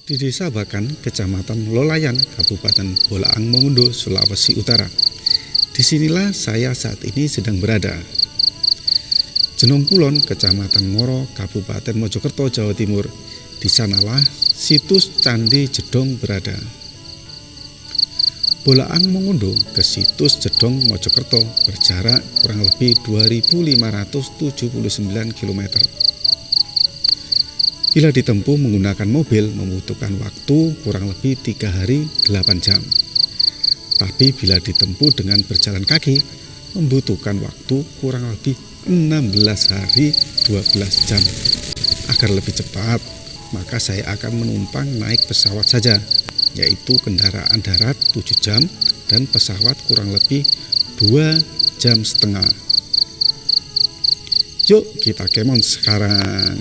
Di Desa Bakan, Kecamatan Lolayan, Kabupaten Bolaang Mongondo, Sulawesi Utara. Disinilah saya saat ini sedang berada. Jenong Kulon, Kecamatan Ngoro, Kabupaten Mojokerto, Jawa Timur. Di sanalah situs Candi Jedong berada. Bolaang Mongondo ke situs Jedong Mojokerto berjarak kurang lebih 2.579 km. Bila ditempuh menggunakan mobil membutuhkan waktu kurang lebih 3 hari 8 jam. Tapi bila ditempuh dengan berjalan kaki membutuhkan waktu kurang lebih 16 hari 12 jam. Agar lebih cepat, maka saya akan menumpang naik pesawat saja, yaitu kendaraan darat 7 jam dan pesawat kurang lebih 2,5 jam. Yuk kita kemon sekarang.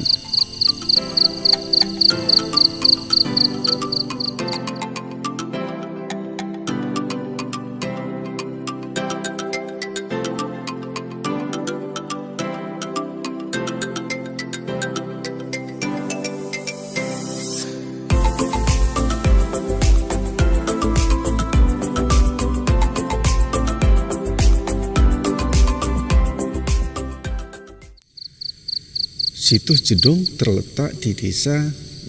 Situs Jedong terletak di Desa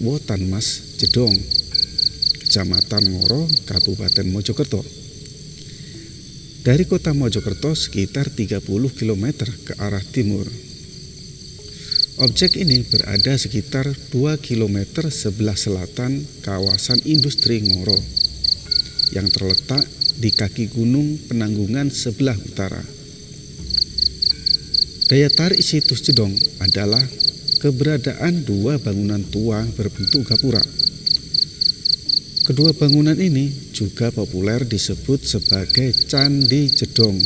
Wotanmas Jedong, Kecamatan Ngoro, Kabupaten Mojokerto. Dari kota Mojokerto sekitar 30 km ke arah timur. Objek ini berada sekitar 2 km sebelah selatan kawasan industri Ngoro, yang terletak di kaki Gunung Penanggungan sebelah utara. Daya tarik situs Jedong adalah keberadaan 2 bangunan tua berbentuk gapura. Kedua bangunan ini juga populer disebut sebagai Candi Jedong.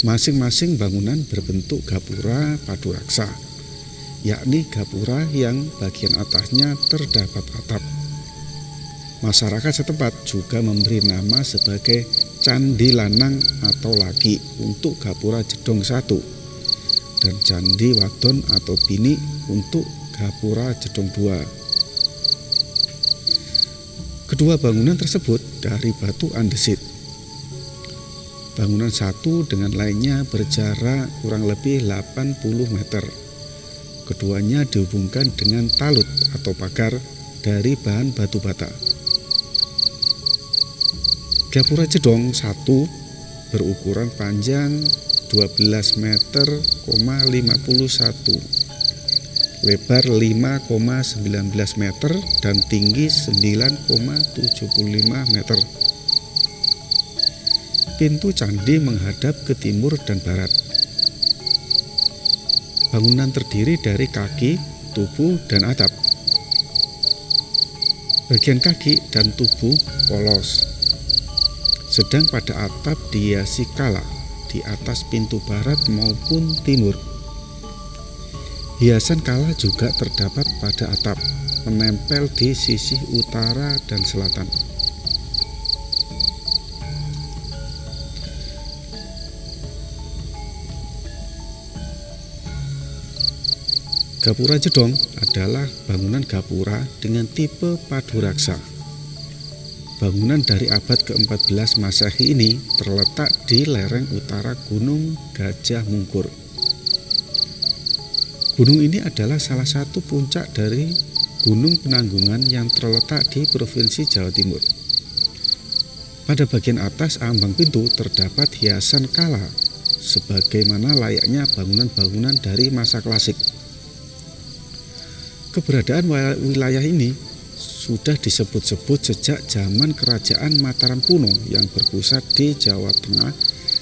Masing-masing bangunan berbentuk gapura paduraksa, yakni gapura yang bagian atasnya terdapat atap. Masyarakat setempat juga memberi nama sebagai Candi Lanang atau Laki untuk gapura Jedong 1. Dan Candi Wadon atau Bini untuk gapura Jedong 2. Kedua bangunan tersebut dari batu andesit. Bangunan satu dengan lainnya berjarak kurang lebih 80 meter. Keduanya dihubungkan dengan talut atau pagar dari bahan batu bata. Gapura Jedong 1 berukuran panjang 12 meter, 51, lebar 5,19 meter dan tinggi 9,75 meter. Pintu candi menghadap ke timur dan barat. Bangunan terdiri dari kaki, tubuh, dan atap. Bagian kaki dan tubuh polos, sedang pada atap dihiasi kala di atas pintu barat maupun timur. Hiasan kala juga terdapat pada atap, menempel di sisi utara dan selatan. Gapura Jedong adalah bangunan gapura dengan tipe paduraksa. Bangunan dari abad ke-14 Masehi ini terletak di lereng utara Gunung Gajah Mungkur. Gunung ini adalah salah satu puncak dari Gunung Penanggungan yang terletak di Provinsi Jawa Timur. Pada bagian atas ambang pintu terdapat hiasan kala, sebagaimana layaknya bangunan-bangunan dari masa klasik. Keberadaan wilayah ini sudah disebut-sebut sejak zaman Kerajaan Mataram kuno yang berpusat di Jawa Tengah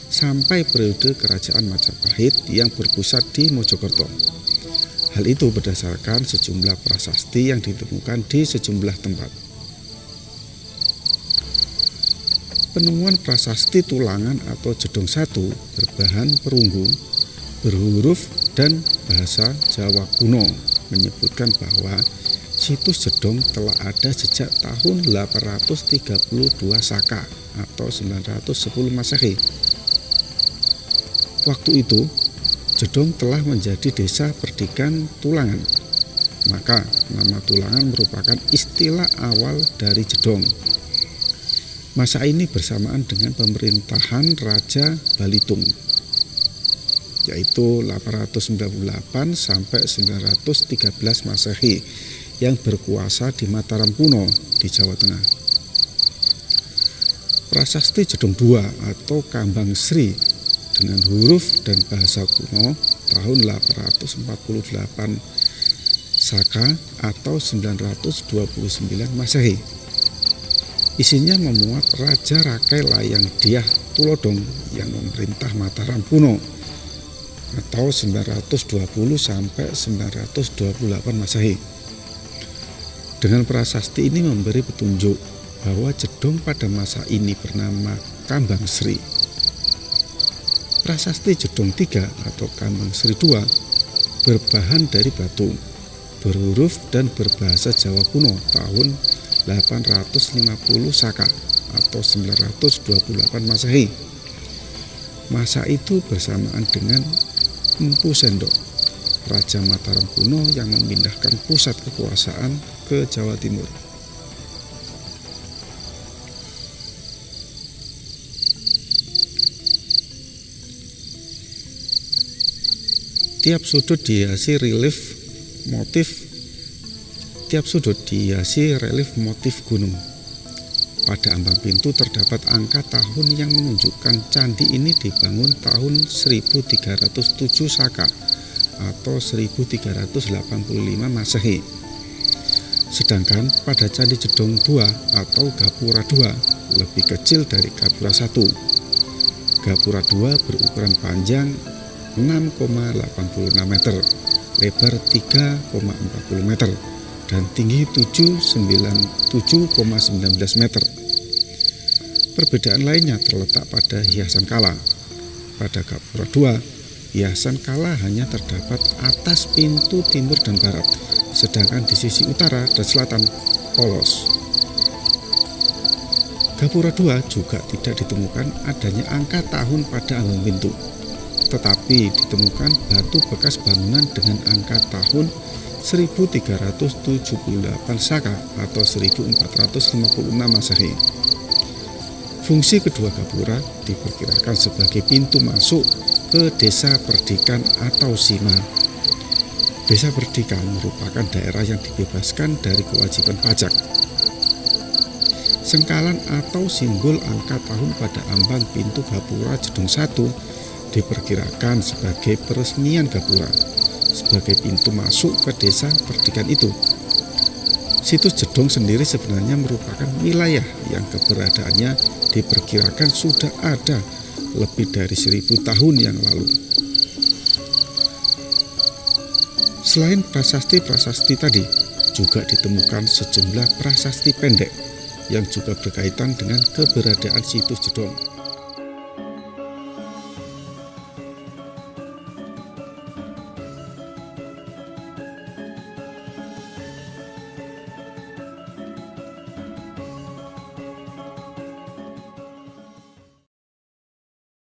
sampai periode Kerajaan Majapahit yang berpusat di Mojokerto. Hal itu berdasarkan sejumlah prasasti yang ditemukan di sejumlah tempat. Penemuan prasasti tulangan atau Jedong 1 berbahan perunggu, berhuruf dan bahasa Jawa kuno menyebutkan bahwa situs Jedong telah ada sejak tahun 832 Saka atau 910 Masehi. Waktu itu, Jedong telah menjadi desa perdikan Tulangan. maka nama Tulangan merupakan istilah awal dari Jedong. Masa ini bersamaan dengan pemerintahan Raja Balitung, yaitu 898 sampai 913 Masehi, yang berkuasa di Mataram kuno di Jawa Tengah. Prasasti Jedong II atau Kambang Sri dengan huruf dan bahasa kuno tahun 848 Saka atau 929 Masehi. Isinya memuat Raja Rakai Layang Diah Tulodong yang memerintah Mataram kuno atau 920 sampai 928 Masehi. Dengan prasasti ini memberi petunjuk bahwa Jedong pada masa ini bernama Kambang Sri. Prasasti Jedong III atau Kambang Sri II berbahan dari batu, berhuruf dan berbahasa Jawa kuno tahun 850 Saka atau 928 Masehi. Masa itu bersamaan dengan Empu Sendok, Raja Mataram kuno yang memindahkan pusat kekuasaan ke Jawa Timur. Tiap sudut dihiasi relief motif gunung. Pada ambang pintu terdapat angka tahun yang menunjukkan candi ini dibangun tahun 1307 Saka atau 1385 Masehi. Sedangkan pada Candi Jedong II atau Gapura II lebih kecil dari Gapura I. Gapura II berukuran panjang 6,86 meter, lebar 3,40 meter, dan tinggi 7,19 meter. Perbedaan lainnya terletak pada hiasan kala. Pada Gapura II, hiasan kala hanya terdapat atas pintu timur dan barat, sedangkan di sisi utara dan selatan polos. Gapura II juga tidak ditemukan adanya angka tahun pada ambang pintu, tetapi ditemukan batu bekas bangunan dengan angka tahun 1378 Saka atau 1456 Masehi. Fungsi kedua gapura diperkirakan sebagai pintu masuk ke Desa Perdikan atau Sima. Desa Perdikan merupakan daerah yang dibebaskan dari kewajiban pajak. Sengkalan atau simbol angka tahun pada ambang pintu Gapura Jedong I diperkirakan sebagai peresmian gapura sebagai pintu masuk ke Desa Perdikan itu. Situs Jedong sendiri sebenarnya merupakan wilayah yang keberadaannya diperkirakan sudah ada lebih dari 1000 tahun yang lalu. Selain prasasti-prasasti tadi, juga ditemukan sejumlah prasasti pendek yang juga berkaitan dengan keberadaan situs Jedong.